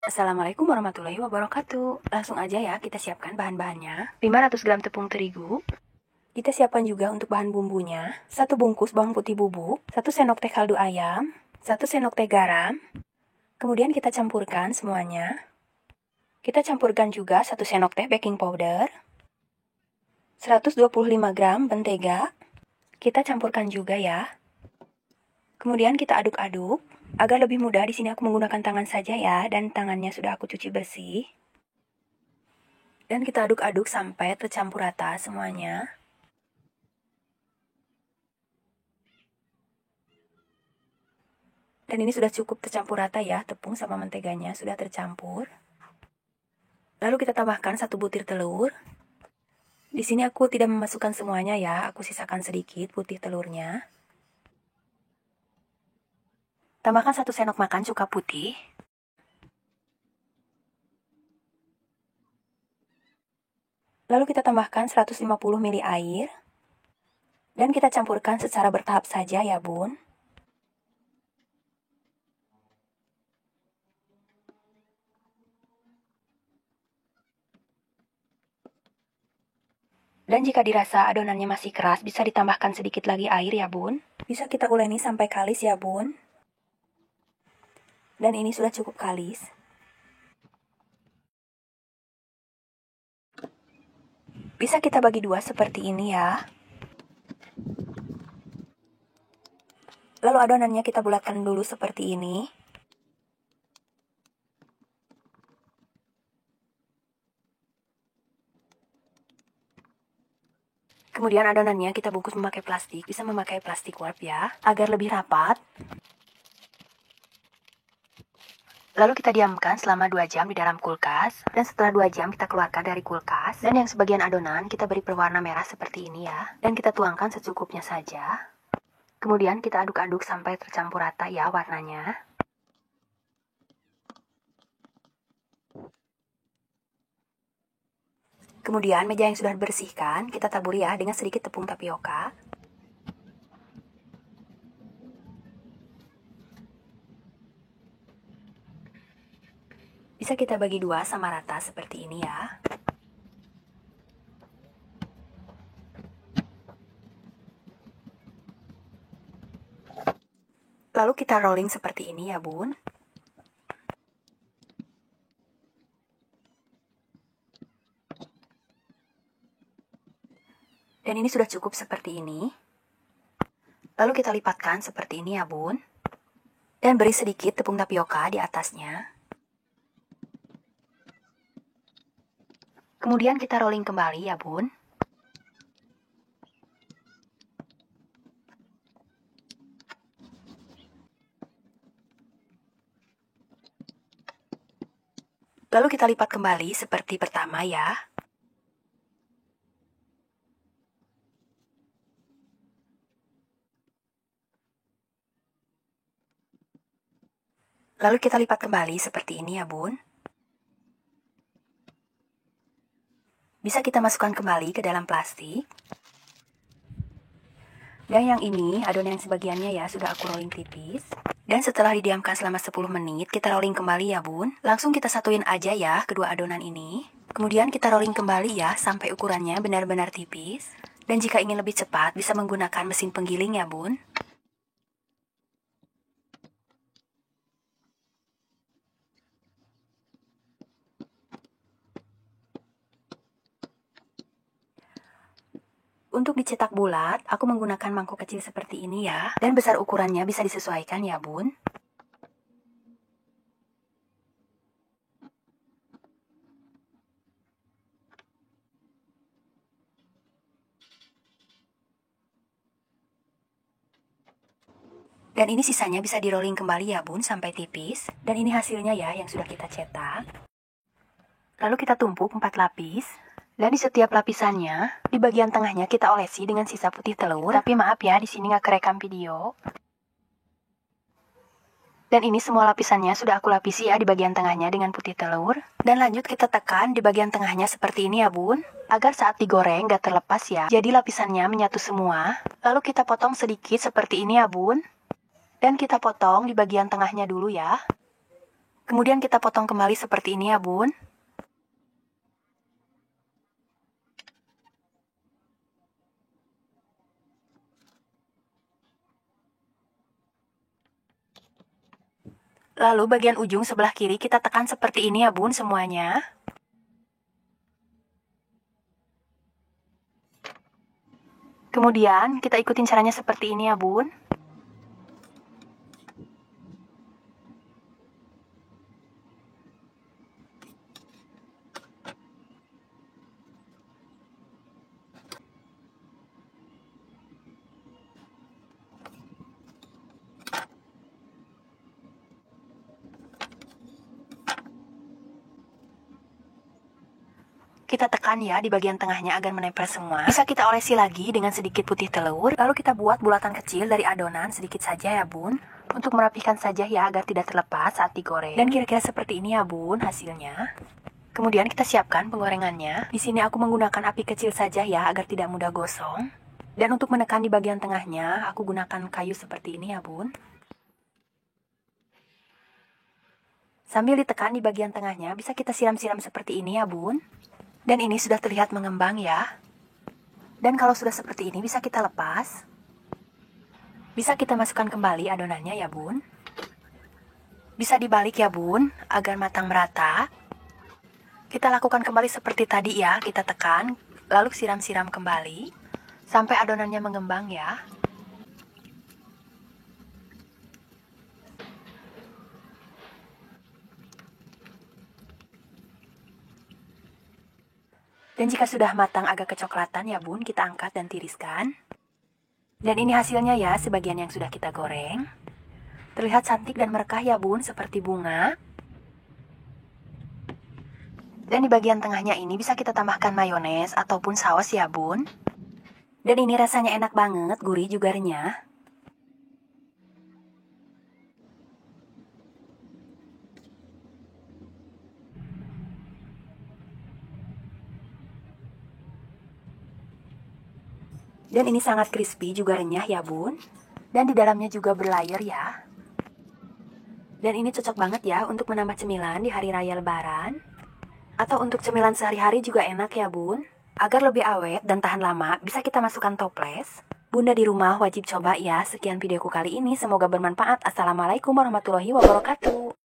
Assalamualaikum warahmatullahi wabarakatuh. Langsung aja ya kita siapkan bahan-bahannya. 500 gram tepung terigu. Kita siapkan juga untuk bahan bumbunya. 1 bungkus bawang putih bubuk, 1 sendok teh kaldu ayam, 1 sendok teh garam. Kemudian kita campurkan semuanya. Kita campurkan juga 1 sendok teh baking powder, 125 gram mentega. Kita campurkan juga ya. Kemudian kita aduk-aduk. Agar lebih mudah, di sini aku menggunakan tangan saja ya, dan tangannya sudah aku cuci bersih. Dan kita aduk-aduk sampai tercampur rata semuanya. Dan ini sudah cukup tercampur rata ya, tepung sama menteganya sudah tercampur. Lalu kita tambahkan 1 butir telur. Di sini aku tidak memasukkan semuanya ya, aku sisakan sedikit putih telurnya. Tambahkan 1 sendok makan cuka putih. Lalu kita tambahkan 150 ml air. Dan kita campurkan secara bertahap saja ya bun. Dan jika dirasa adonannya masih keras, bisa ditambahkan sedikit lagi air ya bun. Bisa kita uleni sampai kalis ya bun. Dan ini sudah cukup kalis. Bisa kita bagi dua seperti ini ya. Lalu adonannya kita bulatkan dulu seperti ini. Kemudian adonannya kita bungkus memakai plastik, bisa memakai plastik wrap ya, agar lebih rapat. Lalu kita diamkan selama 2 jam di dalam kulkas, dan setelah 2 jam kita keluarkan dari kulkas. Dan yang sebagian adonan kita beri berwarna merah seperti ini ya, dan kita tuangkan secukupnya saja. Kemudian kita aduk-aduk sampai tercampur rata ya warnanya. Kemudian meja yang sudah dibersihkan, kita taburi ya dengan sedikit tepung tapioka. Bisa kita bagi dua sama rata seperti ini ya. Lalu kita rolling seperti ini ya bun. Dan ini sudah cukup seperti ini. Lalu kita lipatkan seperti ini ya bun. Dan beri sedikit tepung tapioka di atasnya. Kemudian kita rolling kembali ya bun. Lalu kita lipat kembali seperti pertama ya. Lalu kita lipat kembali seperti ini ya bun. Bisa kita masukkan kembali ke dalam plastik. Dan yang ini, adonan yang sebagiannya ya sudah aku rolling tipis. Dan setelah didiamkan selama 10 menit, kita rolling kembali ya bun. Langsung kita satuin aja ya kedua adonan ini. Kemudian kita rolling kembali ya sampai ukurannya benar-benar tipis. Dan jika ingin lebih cepat, bisa menggunakan mesin penggiling ya bun. Untuk dicetak bulat, aku menggunakan mangkok kecil seperti ini ya. Dan besar ukurannya bisa disesuaikan ya bun. Dan ini sisanya bisa di rolling kembali ya bun sampai tipis. Dan ini hasilnya ya yang sudah kita cetak. Lalu kita tumpuk 4 lapis. Dan di setiap lapisannya, di bagian tengahnya kita olesi dengan sisa putih telur. Tapi maaf ya, di sini nggak kerekam video. Dan ini semua lapisannya sudah aku lapisi ya di bagian tengahnya dengan putih telur. Dan lanjut kita tekan di bagian tengahnya seperti ini ya bun. Agar saat digoreng nggak terlepas ya. Jadi lapisannya menyatu semua. Lalu kita potong sedikit seperti ini ya bun. Dan kita potong di bagian tengahnya dulu ya. Kemudian kita potong kembali seperti ini ya bun. Lalu bagian ujung sebelah kiri kita tekan seperti ini ya bun semuanya. Kemudian kita ikutin caranya seperti ini ya bun. Kita tekan ya di bagian tengahnya agar menempel semua. Bisa kita olesi lagi dengan sedikit putih telur. Lalu kita buat bulatan kecil dari adonan sedikit saja ya bun. Untuk merapikan saja ya agar tidak terlepas saat digoreng. Dan kira-kira seperti ini ya bun hasilnya. Kemudian kita siapkan penggorengannya. Di sini aku menggunakan api kecil saja ya agar tidak mudah gosong. Dan untuk menekan di bagian tengahnya aku gunakan kayu seperti ini ya bun. Sambil ditekan di bagian tengahnya bisa kita siram-siram seperti ini ya bun. Dan ini sudah terlihat mengembang ya. Dan kalau sudah seperti ini bisa kita lepas. Bisa kita masukkan kembali adonannya ya bun. Bisa dibalik ya bun, agar matang merata. Kita lakukan kembali seperti tadi ya, kita tekan, lalu siram-siram kembali. Sampai adonannya mengembang ya. Dan jika sudah matang agak kecoklatan ya bun, kita angkat dan tiriskan. Dan ini hasilnya ya, sebagian yang sudah kita goreng. Terlihat cantik dan merekah ya bun, seperti bunga. Dan di bagian tengahnya ini bisa kita tambahkan mayones ataupun saus ya bun. Dan ini rasanya enak banget, gurih juga renyah. Dan ini sangat crispy juga renyah ya bun. Dan di dalamnya juga berlayer ya. Dan ini cocok banget ya untuk menambah cemilan di hari raya lebaran. Atau untuk cemilan sehari-hari juga enak ya bun. Agar lebih awet dan tahan lama bisa kita masukkan toples. Bunda di rumah wajib coba ya. Sekian videoku kali ini, semoga bermanfaat. Assalamualaikum warahmatullahi wabarakatuh.